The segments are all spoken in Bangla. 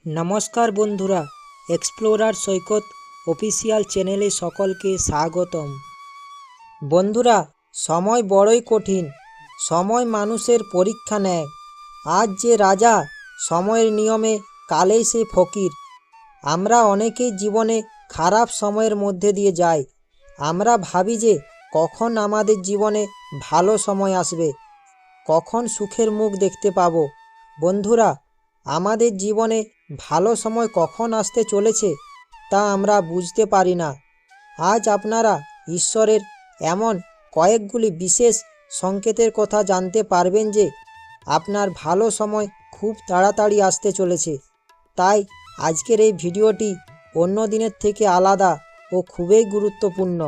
নমস্কার বন্ধুরা, এক্সপ্লোরার সৈকত অফিসিয়াল চ্যানেলে সকলকে স্বাগতম। বন্ধুরা, সময় বড়ই কঠিন। সময় মানুষের পরীক্ষা নেয়। আজ যে রাজা, সময়ের নিয়মে কালেই সে ফকির। আমরা অনেকেই জীবনে খারাপ সময়ের মধ্যে দিয়ে যাই। আমরা ভাবি যে কখন আমাদের জীবনে ভালো সময় আসবে, কখন সুখের মুখ দেখতে পাবো। বন্ধুরা, আমাদের জীবনে ভালো সময় কখন আসতে চলেছে তা আমরা বুঝতে পারি না। আজ আপনারা ঈশ্বরের এমন কয়েকগুলি বিশেষ সংকেতের কথা জানতে পারবেন যে আপনার ভালো সময় খুব তাড়াতাড়ি আসতে চলেছে। তাই আজকের এই ভিডিওটি অন্য দিনের থেকে আলাদা ও খুবই গুরুত্বপূর্ণ।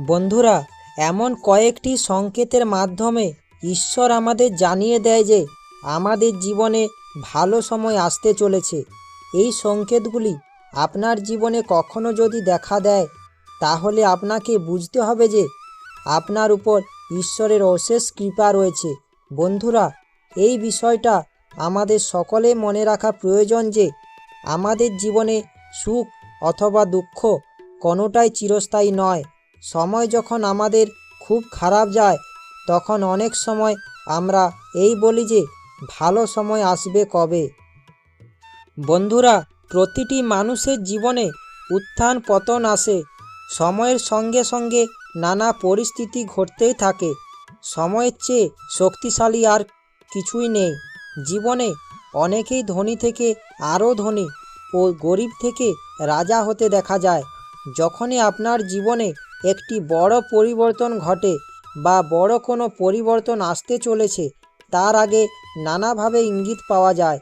বন্ধুরা, এমন কয়েকটি সংকেতের মাধ্যমে ঈশ্বর আমাদের জানিয়ে দেয় যে আমাদের জীবনে ভালো সময় আসতে চলেছে। এই সংকেতগুলি আপনার জীবনে কখনো যদি দেখা দেয়, তাহলে আপনাকে বুঝতে হবে যে আপনার উপর ঈশ্বরের অশেষ কৃপা রয়েছে। বন্ধুরা, এই বিষয়টা আমাদের সকলে মনে রাখা প্রয়োজন যে আমাদের জীবনে সুখ অথবা দুঃখ কোনোটাই চিরস্থায়ী নয়। সময় যখন আমাদের খুব খারাপ যায়, তখন অনেক সময় আমরা এই বলি যে ভালো সময় আসবে কবে। বন্ধুরা, প্রতিটি মানুষের জীবনে উত্থান পতন আসে। সময়ের সঙ্গে সঙ্গে নানা পরিস্থিতি ঘটতেই থাকে। সময়ের চেয়ে শক্তিশালী আর কিছুই নেই। জীবনে অনেকেই ধনী থেকে আরও ধনী ও গরিব থেকে রাজা হতে দেখা যায়। যখনই আপনার জীবনে একটি বড় পরিবর্তন ঘটে বা বড় কোনো পরিবর্তন আসতে চলেছে, তার আগে নানাভাবে ইঙ্গিত পাওয়া যায়।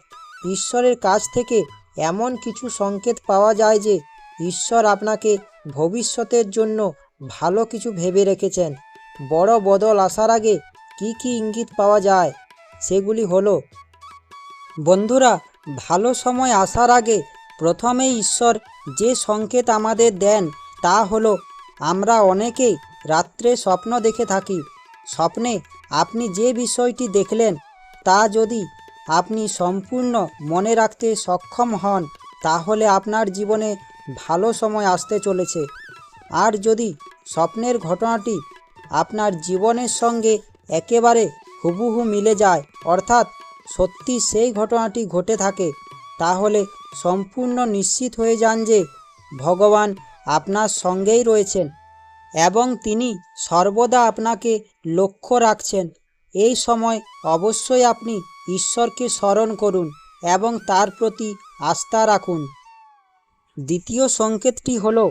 ঈশ্বরের কাছ থেকে এমন কিছু সংকেত পাওয়া যায় যে ঈশ্বর আপনাকে ভবিষ্যতের জন্য ভালো কিছু ভেবে রেখেছেন। বড় বদল আসার আগে কি কি ইঙ্গিত পাওয়া যায় সেগুলি হলো, বন্ধুরা, ভালো সময় আসার আগে প্রথমেই ঈশ্বর যে সংকেত আমাদের দেন তা হলো আমরা অনেকেই রাত্রে স্বপ্ন দেখে থাকি। স্বপ্নে আপনি যে বিষয়টি দেখলেন তা যদি আপনি সম্পূর্ণ মনে রাখতে সক্ষম হন, তাহলে আপনার জীবনে ভালো সময় আসতে চলেছে। আর যদি স্বপ্নের ঘটনাটি আপনার জীবনের সঙ্গে একেবারে হুবহু মিলে যায়, অর্থাৎ সত্যি সেই ঘটনাটি ঘটে থাকে, তাহলে সম্পূর্ণ নিশ্চিত হয়ে যান যে ভগবান আপনার সঙ্গেই রয়েছেন এবং তিনি সর্বদা আপনাকে লক্ষ্য রাখছেন। এই সময় অবশ্যই আপনি ঈশ্বরকে স্মরণ করুন এবং তার প্রতি আস্থা রাখুন। দ্বিতীয় সংকেতটি হলো,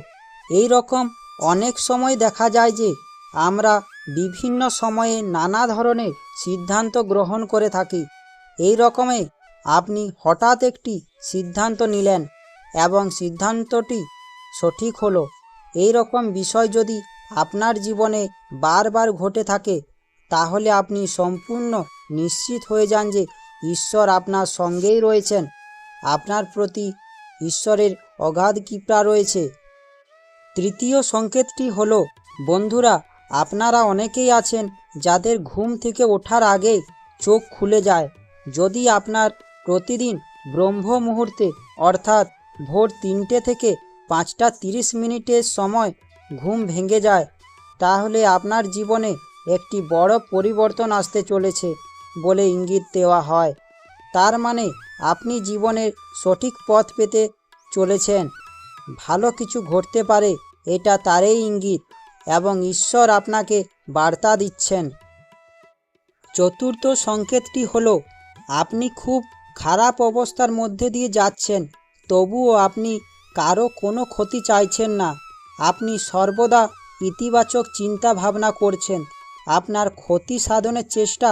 এই রকম অনেক সময় দেখা যায় যে আমরা বিভিন্ন সময়ে নানা ধরনের সিদ্ধান্ত গ্রহণ করে থাকি। এই রকমে আপনি হঠাৎ একটি সিদ্ধান্ত নিলেন এবং সিদ্ধান্তটি সঠিক হলো। এই রকম বিষয় যদি আপনার জীবনে বারবার ঘটে থাকে, তাহলে আপনি সম্পূর্ণ নিশ্চিত হয়ে যান যে ঈশ্বর আপনার সঙ্গেই রয়েছেন। আপনার প্রতি ঈশ্বরের অগাধ কৃপা রয়েছে। তৃতীয় সংকেতটি হলো, বন্ধুরা, আপনারা অনেকেই আছেন যাদের ঘুম থেকে ওঠার আগে চোখ খুলে যায়। যদি আপনার প্রতিদিন ব্রহ্ম মুহূর্তে অর্থাৎ ভোর 3টে থেকে 5:30 সময় ঘুম ভেঙে যায়, তাহলে আপনার জীবনে একটি বড় পরিবর্তন আসতে চলেছে বলে ইঙ্গিত দেওয়া হয়। তার মানে আপনি জীবনের সঠিক পথ পেতে চলেছেন। ভালো কিছু ঘটতে পারে, এটা তারই ইঙ্গিত এবং ঈশ্বর আপনাকে বার্তা দিচ্ছেন। চতুর্থ সংকেতটি হলো, আপনি খুব খারাপ অবস্থার মধ্যে দিয়ে যাচ্ছেন, তবুও আপনি কারো কোনো ক্ষতি চাইছেন না। আপনি সর্বদা ইতিবাচক চিন্তা ভাবনা করছেন। আপনার ক্ষতি সাধনের চেষ্টা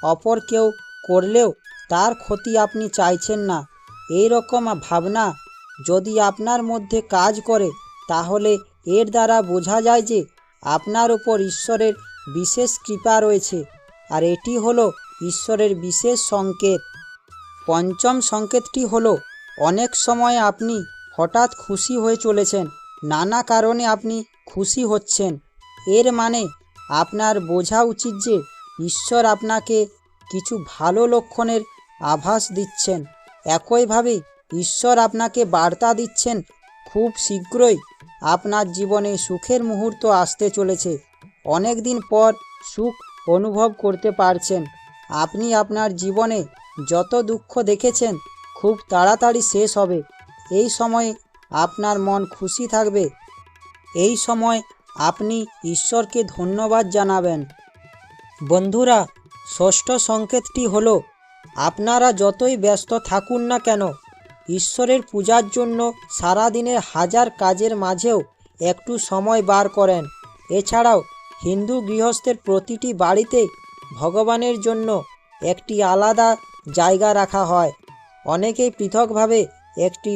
অপর কেউ করলেও তার ক্ষতি আপনি চাইছেন না। এই রকম ভাবনা যদি আপনার মধ্যে কাজ করে, তাহলে এর দ্বারা বোঝা যায় যে আপনার উপর ঈশ্বরের বিশেষ কৃপা রয়েছে, আর এটি হলো ঈশ্বরের বিশেষ সংকেত। পঞ্চম সংকেতটি হলো, অনেক সময় আপনি হঠাৎ খুশি হয়ে চলেছেন। নানা কারণে আপনি খুশি হচ্ছেন। এর মানে আপনার বোঝা উচিত যে ঈশ্বর আপনাকে কিছু ভালো লক্ষণের আভাস দিচ্ছেন। একইভাবে ঈশ্বর আপনাকে বার্তা দিচ্ছেন, খুব শীঘ্রই আপনার জীবনে সুখের মুহূর্ত আসতে চলেছে। অনেক দিন পর সুখ অনুভব করতে পারছেন। আপনি আপনার জীবনে যত দুঃখ দেখেছেন খুব তাড়াতাড়ি শেষ হবে। এই সময়ে আপনার মন খুশি থাকবে। এই সময় আপনি ঈশ্বরকে ধন্যবাদ জানাবেন। বন্ধুরা, ষষ্ঠ সংকেতটি হলো, আপনারা যতই ব্যস্ত থাকুন না কেন, ঈশ্বরের পূজার জন্য সারাদিনের হাজার কাজের মাঝেও একটু সময় বার করেন। এছাড়াও হিন্দু গৃহস্থের প্রতিটি বাড়িতে ভগবানের জন্য একটি আলাদা জায়গা রাখা হয়। অনেকেই পৃথকভাবে একটি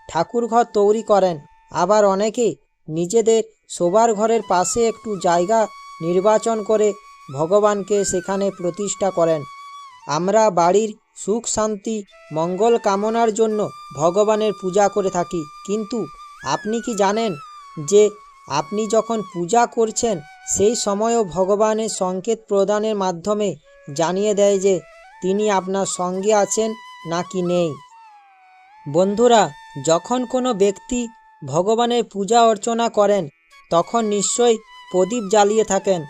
ঠাকুরঘর তৈরি করেন, আবার অনেকে নিজেদের শোবার ঘরের পাশে একটু জায়গা নির্বাচন করে ভগবানকে সেখানে প্রতিষ্ঠা করেন। আমরা বাড়ির সুখ শান্তি মঙ্গল কামনার জন্য ভগবানের পূজা করে থাকি, কিন্তু আপনি কি জানেন যে আপনি যখন পূজা করছেন সেই সময়ও ভগবানের সংকেত প্রদানের মাধ্যমে জানিয়ে দেয় যে তিনি আপনার সঙ্গে আছেন নাকি নেই। বন্ধুরা, যখন কোনো ব্যক্তি ভগবানের পূজা অর্চনা করেন তখন নিশ্চয়ই প্রদীপ জ্বালিয়ে থাকেন।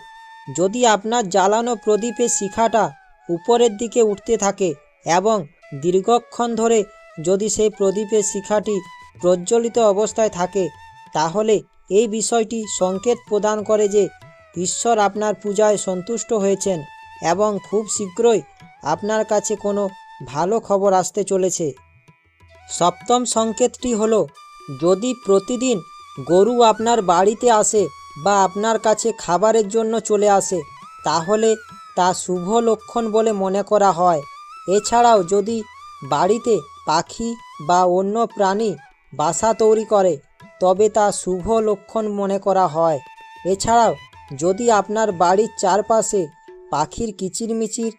যদি আপনার জ্বালানো প্রদীপের শিখাটা উপরের দিকে উঠতে থাকে এবং দীর্ঘক্ষণ ধরে যদি সেই প্রদীপের শিখাটি প্রজ্বলিত অবস্থায় থাকে, তাহলে এই বিষয়টি সংকেত প্রদান করে যে ঈশ্বর আপনার পূজায় সন্তুষ্ট হয়েছেন এবং খুব শীঘ্রই আপনার কাছে কোনো ভালো খবর আসতে চলেছে। সপ্তম সংকেতটি হলো, যদি প্রতিদিন গরু আপনার বাড়িতে আসে বা আপনার কাছে খাবারের জন্য চলে আসে, তাহলে তা শুভ লক্ষণ বলে মনে করা হয়। এছাড়াও যদি বাড়িতে পাখি বা অন্য প্রাণী বাসা তৈরি করে, তবে তা শুভ লক্ষণ মনে করা হয়। এছাড়াও যদি আপনার বাড়ির চারপাশে পাখির কিচিরমিচির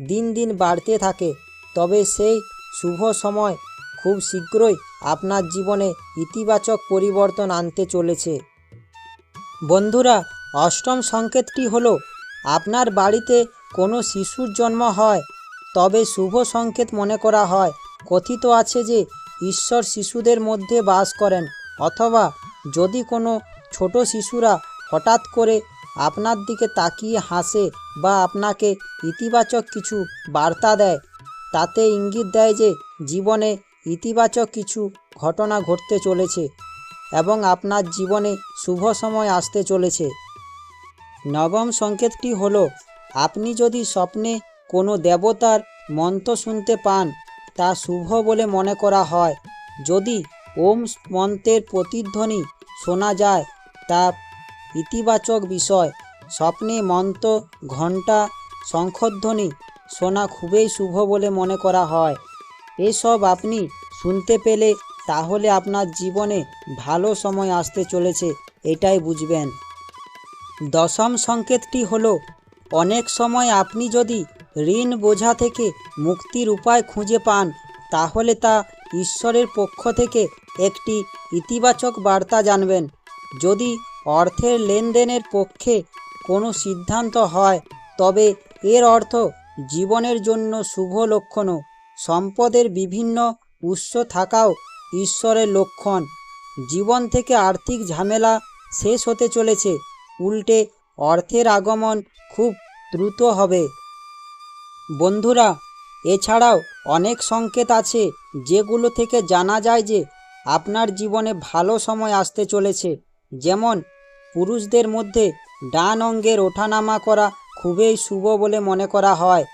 দিন দিন বাড়তে থাকে, তবে সেই শুভ সময় খুব শীঘ্রই আপনার জীবনে ইতিবাচক পরিবর্তন আনতে চলেছে। বন্ধুরা, অষ্টম সংকেতটি হলো, আপনার বাড়িতে কোনো শিশুর জন্ম হয় তবে শুভ সংকেত মনে করা হয়। কথিত আছে যে ঈশ্বর শিশুদের মধ্যে বাস করেন, অথবা যদি কোনো ছোট শিশুরা হঠাৎ করে আপনার দিকে তাকিয়ে হাসে বা আপনাকে ইতিবাচক কিছু বার্তা দেয়, তাতে ইঙ্গিত দেয় যে জীবনে ইতিবাচক কিছু ঘটনা ঘটতে চলেছে এবং আপনার জীবনে শুভ সময় আসতে চলেছে। নবম সংকেতটি হলো, আপনি যদি স্বপ্নে কোনো দেবতার মন্ত্র শুনতে পান, তা শুভ বলে মনে করা হয়। যদি ওম মন্ত্রের প্রতিধ্বনি শোনা যায়, তা ইতিবাচক বিষয়। স্বপ্নে মন্ত্র, ঘণ্টা, শঙ্খধ্বনি শোনা খুবই শুভ বলে মনে করা হয়। এসব আপনি শুনতে পেলে তাহলে আপনার জীবনে ভালো সময় আসতে চলেছে, এটাই বুঝবেন। দশম সংকেতটি হলো, অনেক সময় আপনি যদি ঋণ বোঝা থেকে মুক্তির উপায় খুঁজে পান, তাহলে তা ঈশ্বরের পক্ষ থেকে একটি ইতিবাচক বার্তা জানবেন। যদি অর্থের লেনদেনের পক্ষে কোনো সিদ্ধান্ত হয়, তবে এর অর্থ জীবনের জন্য শুভ লক্ষণও। সম্পদের বিভিন্ন উৎস থাকাও ঈশ্বরের লক্ষণ। জীবন থেকে আর্থিক ঝামেলা শেষ হতে চলেছে, উল্টে অর্থের আগমন খুব দ্রুত হবে। বন্ধুরা, এছাড়াও অনেক সংকেত আছে যেগুলো থেকে জানা যায় যে আপনার জীবনে ভালো সময় আসতে চলেছে। যেমন পুরুষদের মধ্যে ডান অঙ্গের ওঠানামা করা খুবই শুভ বলে মনে করা হয়,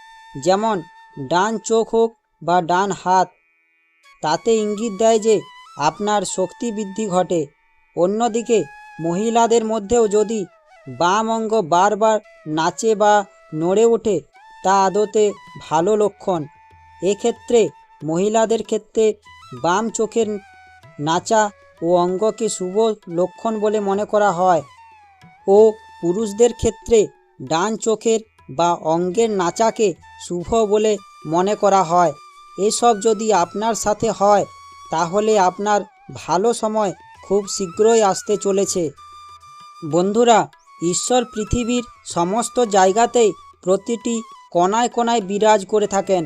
যেমন ডান চোখ হোক বা ডান হাত, তাতে ইঙ্গিত দেয় যে আপনার শক্তি বৃদ্ধি ঘটে। অন্যদিকে মহিলাদের মধ্যেও যদি বাম অঙ্গ বারবার নাচে বা নড়ে ওঠে, তা আদতে ভালো লক্ষণ। এক্ষেত্রে মহিলাদের ক্ষেত্রে বাম চোখের নাচা ও অঙ্গকে শুভ লক্ষণ বলে মনে করা হয়, ও পুরুষদের ক্ষেত্রে ডান চোখের বা অঙ্গের নাচাকে শুভ বলে মনে করা হয়। এসব যদি আপনার সাথে হয়, তাহলে আপনার ভালো সময় খুব শীঘ্রই আসতে চলেছে। বন্ধুরা, ঈশ্বর পৃথিবীর সমস্ত জায়গাতেই প্রতিটি কোণায় কোণায় বিরাজ করে থাকেন।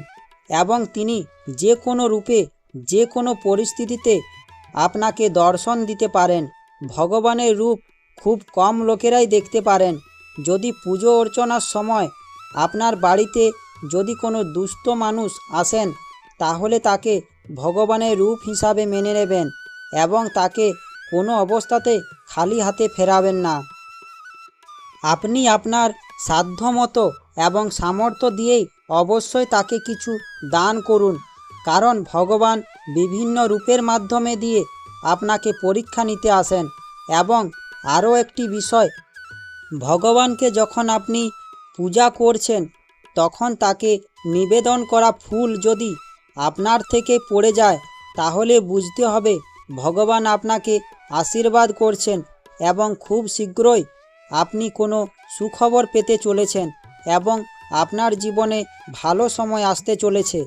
এবং তিনি যে কোনো রূপে যে কোনো পরিস্থিতিতে আপনাকে দর্শন দিতে পারেন। ভগবানের রূপ খুব কম লোকেরাই দেখতে পারেন। যদি পুজো অর্চনার সময় আপনার বাড়িতে যদি কোনো দুস্থ মানুষ আসেন, তাহলে তাকে ভগবানের রূপ হিসাবে মেনে নেবেন এবং তাকে কোনো অবস্থাতে খালি হাতে ফেরাবেন না। আপনি আপনার সাধ্যমতো এবং সামর্থ্য দিয়েই অবশ্যই তাকে কিছু দান করুন, কারণ ভগবান বিভিন্ন রূপের মাধ্যমে দিয়ে আপনাকে পরীক্ষা নিতে আসেন। এবং আরও একটি বিষয়, ভগবানকে যখন আপনি পূজা করছেন, তখন তাকে নিবেদন করা ফুল যদি আপনার থেকে পড়ে যায়, তাহলে বুঝতে হবে ভগবান আপনাকে আশীর্বাদ করছেন এবং খুব শীঘ্রই আপনি কোনো সুখবর পেতে চলেছেন এবং আপনার জীবনে ভালো সময় আসতে চলেছে।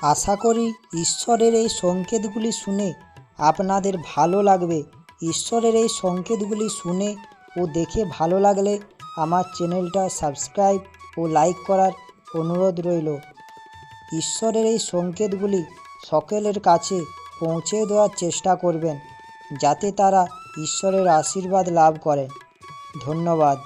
আশা করি ঈশ্বরের এই সংকেতগুলি শুনে আপনাদের ভালো লাগবে। ঈশ্বরের এই সংকেতগুলি শুনে ও দেখে ভালো লাগলে আমার চ্যানেলটা সাবস্ক্রাইব ও লাইক করার অনুরোধ রইল। ঈশ্বরের এই সংকেতগুলি সকলের কাছে পৌঁছে দেওয়ার চেষ্টা করবেন, যাতে তারা ঈশ্বরের আশীর্বাদ লাভ করেন। ধন্যবাদ।